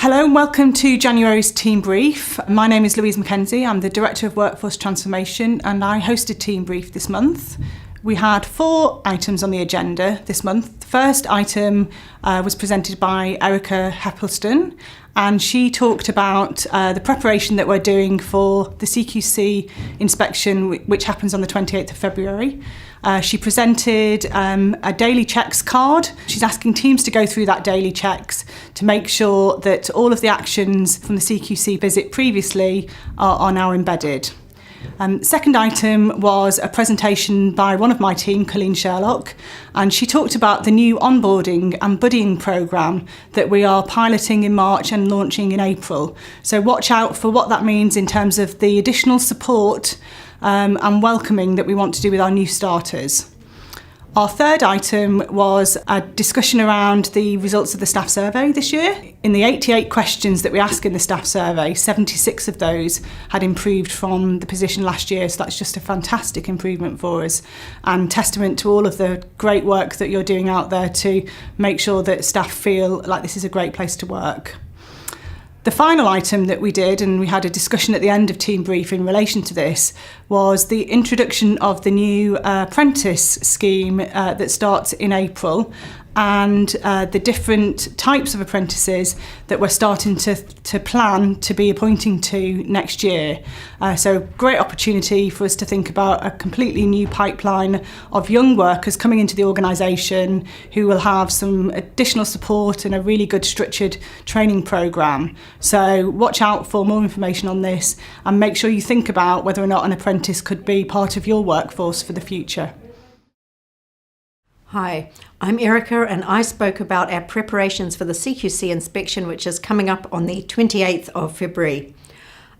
Hello and welcome to January's Team Brief. My name is Louise McKenzie. I'm the Director of Workforce Transformation and I hosted Team Brief this month. We had 4 items on the agenda this month. The first item was presented by Erica Heppelston, and she talked about the preparation that we're doing for the CQC inspection, which happens on the 28th of February. She presented a daily checks card. She's asking teams to go through that daily checks to make sure that all of the actions from the CQC visit previously are now embedded. Second item was a presentation by one of my team, Colleen Sherlock, and she talked about the new onboarding and buddying programme that we are piloting in March and launching in April. So watch out for what that means in terms of the additional support and welcoming that we want to do with our new starters. Our third item was a discussion around the results of the staff survey this year. In the 88 questions that we asked in the staff survey, 76 of those had improved from the position last year, so that's just a fantastic improvement for us and testament to all of the great work that you're doing out there to make sure that staff feel like this is a great place to work. The final item that we did, and we had a discussion at the end of Team Brief in relation to this, was the introduction of the new apprentice scheme that starts in April, and the different types of apprentices that we're starting to plan to be appointing to next year. So great opportunity for us to think about a completely new pipeline of young workers coming into the organisation who will have some additional support and a really good structured training programme. So watch out for more information on this and make sure you think about whether or not an apprentice could be part of your workforce for the future. Hi, I'm Erica and I spoke about our preparations for the CQC inspection, which is coming up on the 28th of February.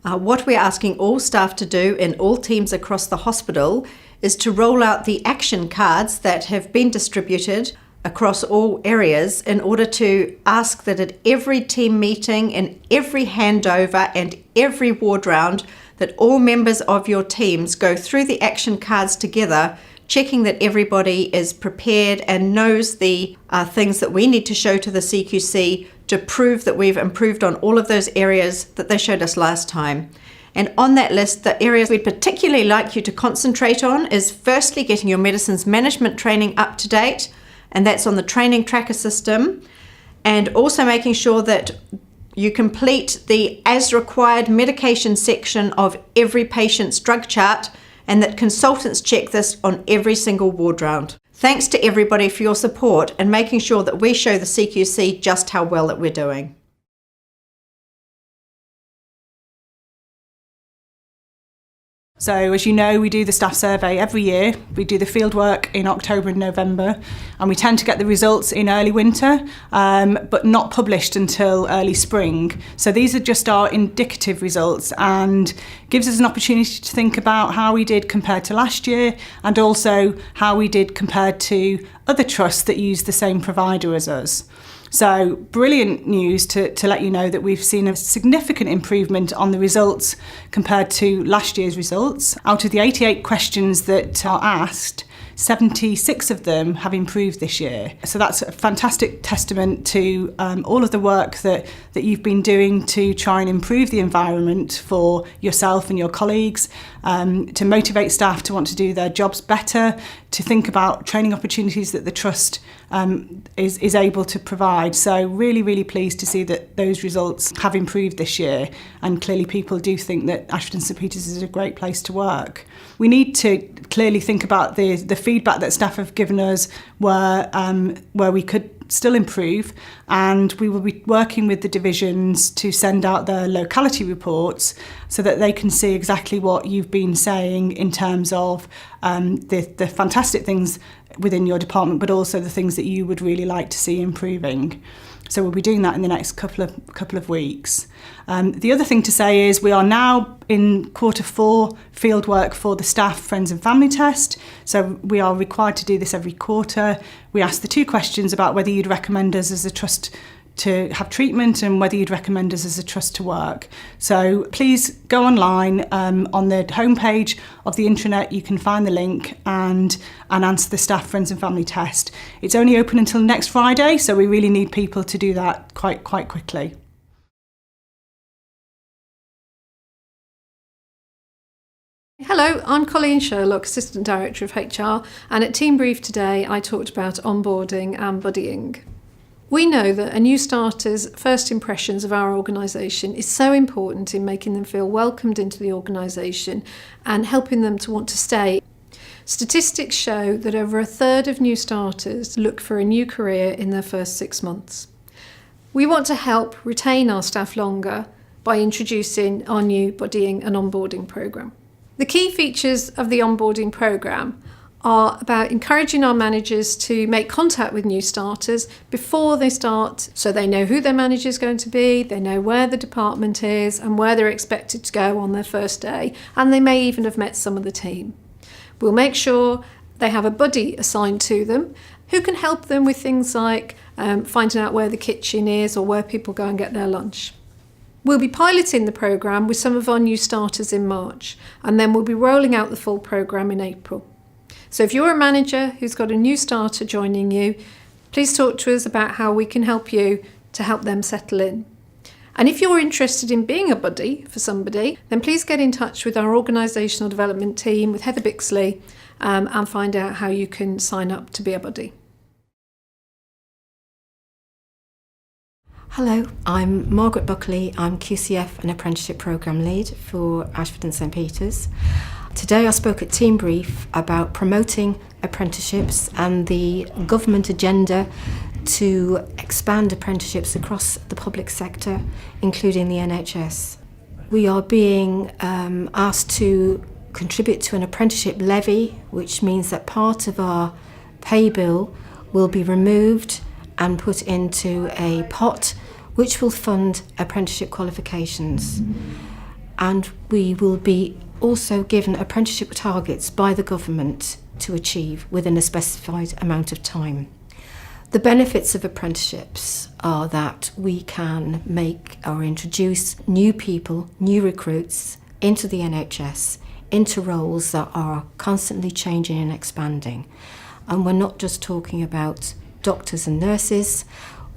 What we're asking all staff to do in all teams across the hospital is to roll out the action cards that have been distributed across all areas in order to ask that at every team meeting and every handover and every ward round that all members of your teams go through the action cards together, checking that everybody is prepared and knows the things that we need to show to the CQC to prove that we've improved on all of those areas that they showed us last time. And on that list, the areas we'd particularly like you to concentrate on is firstly getting your medicines management training up to date, and that's on the training tracker system, and also making sure that you complete the as required medication section of every patient's drug chart, and that consultants check this on every single ward round. Thanks to everybody for your support and making sure that we show the CQC just how well that we're doing. So as you know, we do the staff survey every year. We do the fieldwork in October and November, and we tend to get the results in early winter, but not published until early spring. So these are just our indicative results and gives us an opportunity to think about how we did compared to last year and also how we did compared to other trusts that use the same provider as us. So brilliant news to let you know that we've seen a significant improvement on the results compared to last year's results. Out of the 88 questions that are asked, 76 of them have improved this year. So that's a fantastic testament to all of the work that you've been doing to try and improve the environment for yourself and your colleagues, to motivate staff to want to do their jobs better, to think about training opportunities that the Trust is able to provide. So really, really pleased to see that those results have improved this year, and clearly people do think that Ashford and St Peters is a great place to work. We need to clearly think about the feedback that staff have given us where we could still improve, and we will be working with the divisions to send out their locality reports so that they can see exactly what you've been saying in terms of the fantastic things within your department, but also the things that you would really like to see improving. So we'll be doing that in the next couple of weeks. The other thing to say is we are now in Q4 fieldwork for the staff, friends and family test. So we are required to do this every quarter. We ask the 2 questions about whether you'd recommend us as a trust to have treatment and whether you'd recommend us as a trust to work. So please go online on the homepage of the intranet. You can find the link and answer the staff, friends and family test. It's only open until next Friday, so we really need people to do that quite quickly. Hello, I'm Colleen Sherlock, Assistant Director of HR, and at Team Brief today I talked about onboarding and buddying. We know that a new starter's first impressions of our organisation is so important in making them feel welcomed into the organisation and helping them to want to stay. Statistics show that over a third of new starters look for a new career in their first 6 months. We want to help retain our staff longer by introducing our new buddying and onboarding programme. The key features of the onboarding programme are about encouraging our managers to make contact with new starters before they start, so they know who their manager is going to be, they know where the department is and where they're expected to go on their first day, and they may even have met some of the team. We'll make sure they have a buddy assigned to them who can help them with things like finding out where the kitchen is or where people go and get their lunch. We'll be piloting the programme with some of our new starters in March, and then we'll be rolling out the full programme in April. So if you're a manager who's got a new starter joining you, please talk to us about how we can help you to help them settle in. And if you're interested in being a buddy for somebody, then please get in touch with our organisational development team with Heather Bixley and find out how you can sign up to be a buddy. Hello, I'm Margaret Buckley. I'm QCF and Apprenticeship Programme Lead for Ashford and St Peters. Today I spoke at Team Brief about promoting apprenticeships and the government agenda to expand apprenticeships across the public sector, including the NHS. We are being asked to contribute to an apprenticeship levy, which means that part of our pay bill will be removed and put into a pot which will fund apprenticeship qualifications. And we will be also given apprenticeship targets by the government to achieve within a specified amount of time. The benefits of apprenticeships are that we can make or introduce new people, new recruits into the NHS, into roles that are constantly changing and expanding. And we're not just talking about doctors and nurses.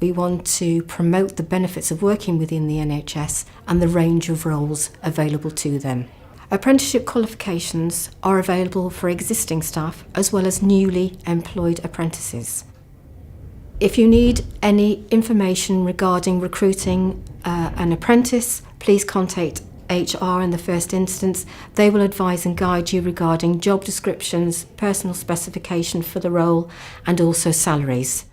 We want to promote the benefits of working within the NHS and the range of roles available to them. Apprenticeship qualifications are available for existing staff as well as newly employed apprentices. If you need any information regarding recruiting an apprentice, please contact HR in the first instance. They will advise and guide you regarding job descriptions, personal specification for the role, and also salaries.